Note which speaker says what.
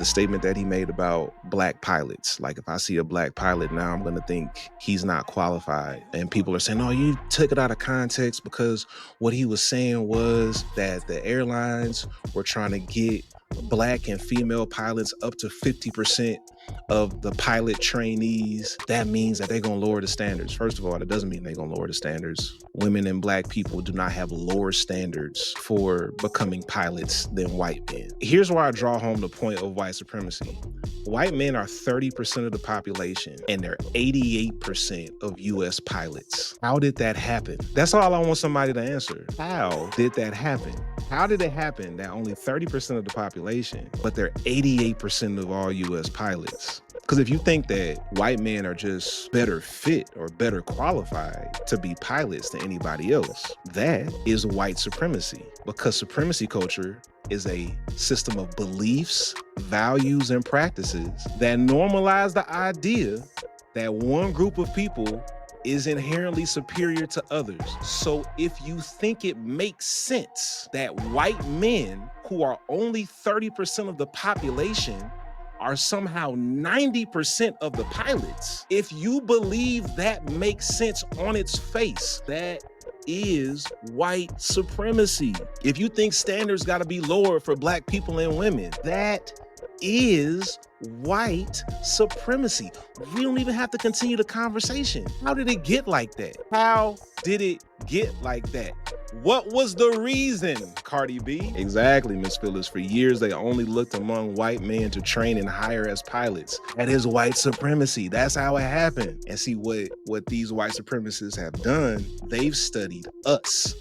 Speaker 1: the statement that he made about black pilots. Like, if I see a black pilot now, I'm going to think he's not qualified. And people are saying, oh, you took it out of context, because what he was saying was that the airlines were trying to get black and female pilots up to 50% of the pilot trainees. That means that they're going to lower the standards. First of all, that doesn't mean they're going to lower the standards. Women and black people do not have lower standards for becoming pilots than white men. Here's where I draw home the point of white supremacy. White men are 30% of the population, and they're 88% of US pilots. How did that happen? That's all I want somebody to answer. How did that happen? How did it happen that only 30% of the population, but they're 88% of all US pilots? Because if you think that white men are just better fit or better qualified to be pilots than anybody else, that is white supremacy. Because supremacy culture is a system of beliefs, values, and practices that normalize the idea that one group of people is inherently superior to others. So if you think it makes sense that white men, who are only 30% of the population, are somehow 90% of the pilots, if you believe that makes sense on its face, that is white supremacy. If you think standards gotta be lower for black people and women, that is white supremacy. We don't even have to continue the conversation. How did it get like that? How did it get like that? What was the reason, Cardi B? Exactly, Miss Phyllis. For years, they only looked among white men to train and hire as pilots. That is white supremacy. That's how it happened. And see what these white supremacists have done, they've studied us.